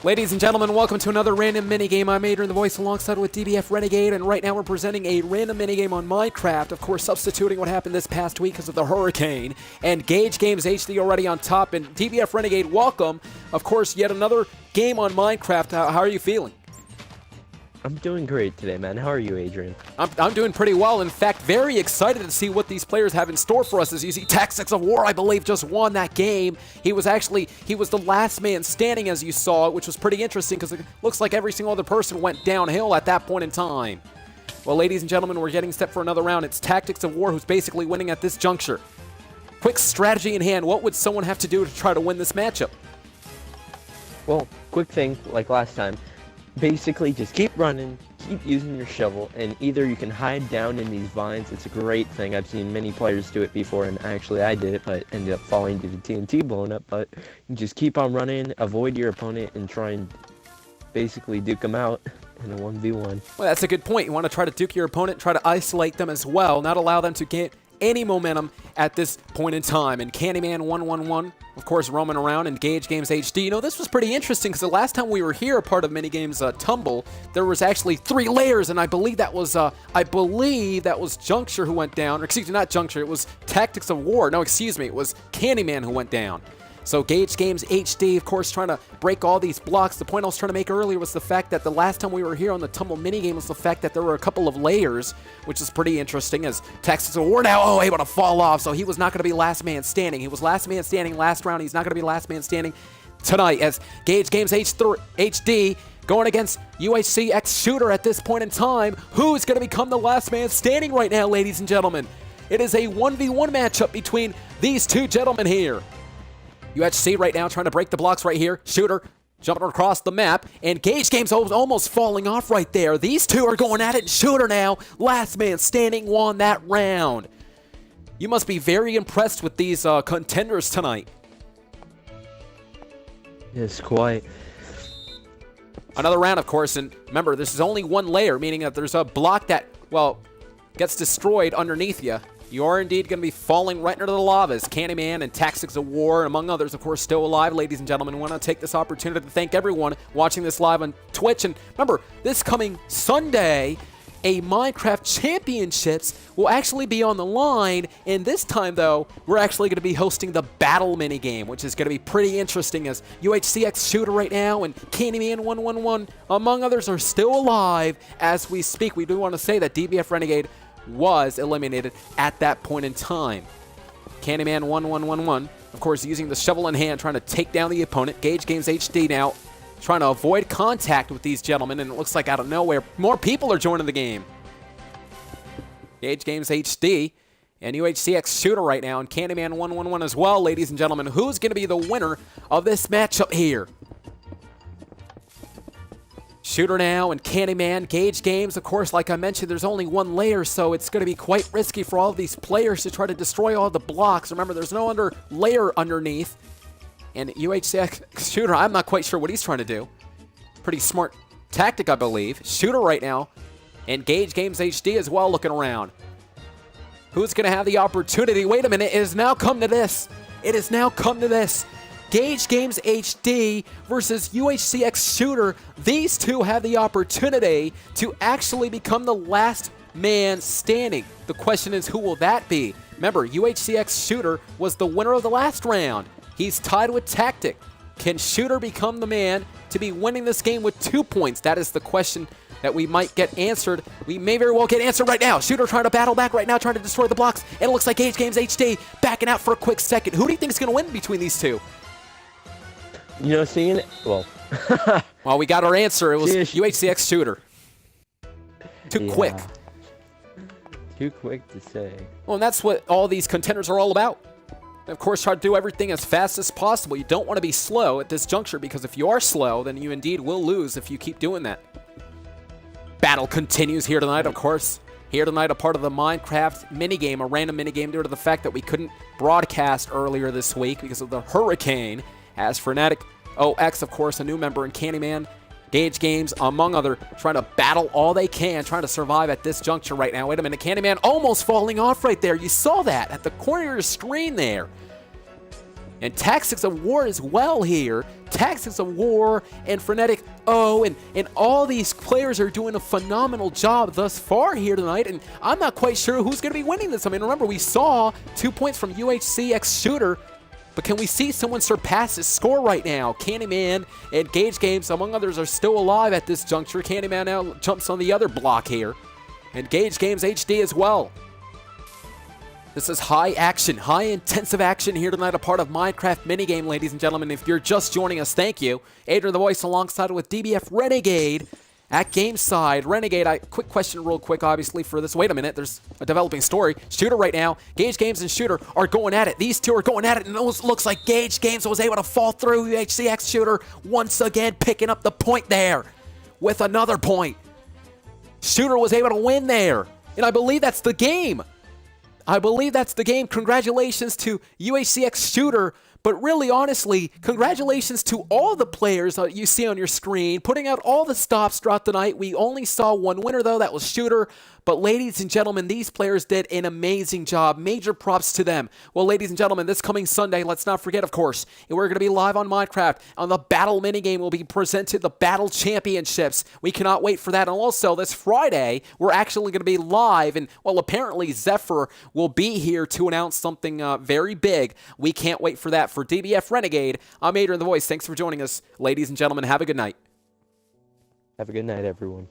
Ladies and gentlemen, welcome to another random minigame. I'm AdrianTheVoice alongside with DBF Renegade, and right now we're presenting a random minigame on Minecraft, of course substituting what happened this past week because of the hurricane. And Gage Games HD already on top, and DBF Renegade, welcome. Of course, yet another game on Minecraft. How are you feeling? I'm doing great today, man. How are you, Adrian? I'm doing pretty well. In fact, very excited to see what these players have in store for us. As you see, Tactics of War, I believe, just won that game. He was the last man standing, as you saw, which was pretty interesting because it looks like every single other person went downhill at that point in time. Well, ladies and gentlemen, we're getting set for another round. It's Tactics of War who's basically winning at this juncture. Quick strategy in hand. What would someone have to do to try to win this matchup? Well, quick thing, like last time. Basically, just keep running, keep using your shovel, and either you can hide down in these vines. It's a great thing. I've seen many players do it before, and actually I did it, but ended up falling to the TNT blowing up. But you just keep on running, avoid your opponent, and try and basically duke them out in a 1v1. Well, that's a good point. You want to try to duke your opponent, try to isolate them as well, not allow them to get any momentum at this point in time. And Candyman 111, of course, roaming around, and Gage Games HD. You know, this was pretty interesting because the last time we were here, part of Minigame's Tumble, there was actually 3 layers, and I believe that was Juncture who went down. Or, excuse me, not Juncture. It was Tactics of War. No, excuse me. It was Candyman who went down. So Gage Games HD, of course, trying to break all these blocks. The point I was trying to make earlier was the fact that the last time we were here on the Tumble minigame was the fact that there were a couple of layers, which is pretty interesting, as Tactics of War now, able to fall off, so he was not going to be last man standing. He was last man standing last round. He's not going to be last man standing tonight, as Gage Games HD going against UHC X Shooter at this point in time. Who's going to become the last man standing right now, ladies and gentlemen? It is a 1v1 matchup between these two gentlemen here. UHC right now trying to break the blocks right here. Shooter jumping across the map, and Gage Games almost falling off right there. These two are going at it. Shooter now, last man standing, won that round. You must be very impressed with these contenders tonight. Yes, quite. Another round, of course, and remember, this is only one layer, meaning that there's a block that, well, gets destroyed underneath you. You are indeed going to be falling right into the lavas. Candyman and Tactics of War, among others, of course, still alive, ladies and gentlemen. I want to take this opportunity to thank everyone watching this live on Twitch. And remember, this coming Sunday, a Minecraft Championships will actually be on the line. And this time, though, we're actually going to be hosting the Battle minigame, which is going to be pretty interesting, as UHCX Shooter right now and Candyman 111, among others, are still alive as we speak. We do want to say that DBF Renegade was eliminated at that point in time. Candyman 1111, of course, using the shovel in hand, trying to take down the opponent. Gage Games HD now trying to avoid contact with these gentlemen, and it looks like out of nowhere, more people are joining the game. Gage Games HD and UHCX Shooter right now, and Candyman 111 as well, ladies and gentlemen. Who's going to be the winner of this matchup here? Shooter now and Candyman. Gage Games, of course, like I mentioned, there's only one layer, so it's going to be quite risky for all of these players to try to destroy all the blocks. Remember, there's no other layer underneath. And UHCX Shooter, I'm not quite sure what he's trying to do. Pretty smart tactic, I believe. Shooter right now, and Gage Games HD as well looking around. Who's going to have the opportunity? Wait a minute, it has now come to this. It has now come to this. Gage Games HD versus UHCX Shooter. These two have the opportunity to actually become the last man standing. The question is, who will that be? Remember, UHCX Shooter was the winner of the last round. He's tied with Tactic. Can Shooter become the man to be winning this game with 2 points? That is the question that we might get answered. We may very well get answered right now. Shooter trying to battle back right now, trying to destroy the blocks. And it looks like Gage Games HD backing out for a quick second. Who do you think is going to win between these two? You know, seeing it, well. Well, we got our answer. It was UHCX Shooter. Too quick. Too quick to say. Well, and that's what all these contenders are all about. And of course, try to do everything as fast as possible. You don't want to be slow at this juncture, because if you are slow, then you indeed will lose if you keep doing that. Battle continues here tonight, of course. Here tonight, a part of the Minecraft minigame, a random minigame due to the fact that we couldn't broadcast earlier this week because of the hurricane. As Fanatic OX, of course, a new member in Candyman, Gage Games, among other, trying to battle all they can, trying to survive at this juncture right now. Wait a minute, Candyman almost falling off right there. You saw that at the corner of your screen there. And Tactics of War as well here. Tactics of War and Frenetic O and all these players are doing a phenomenal job thus far here tonight. And I'm not quite sure who's going to be winning this. I mean, remember, we saw 2 points from UHC X Shooter. But can we see someone surpass his score right now? Candyman and Gage Games, among others, are still alive at this juncture. Candyman now jumps on the other block here. And Gage Games HD as well. This is high action, high intensive action here tonight, a part of Minecraft Minigame, ladies and gentlemen. If you're just joining us, thank you. Adrian the Voice alongside with DBF Renegade at Gameside. Renegade, quick question real quick, obviously, for this. Wait a minute, there's a developing story. Shooter right now, Gage Games and Shooter are going at it. These two are going at it, and it looks like Gage Games was able to fall through. UHCX Shooter once again picking up the point there with another point. Shooter was able to win there, and I believe that's the game. I believe that's the game. Congratulations to UHCX Shooter, but really, honestly, congratulations to all the players that you see on your screen, putting out all the stops throughout the night. We only saw one winner, though. That was Shooter. But ladies and gentlemen, these players did an amazing job. Major props to them. Well, ladies and gentlemen, this coming Sunday, let's not forget, of course, we're going to be live on Minecraft. On the Battle Minigame, will be presented the Battle Championships. We cannot wait for that. And also, this Friday, we're actually going to be live. And, well, apparently, Zephyr will be here to announce something very big. We can't wait for that. For DBF Renegade, I'm Adrian the Voice. Thanks for joining us. Ladies and gentlemen, have a good night. Have a good night, everyone.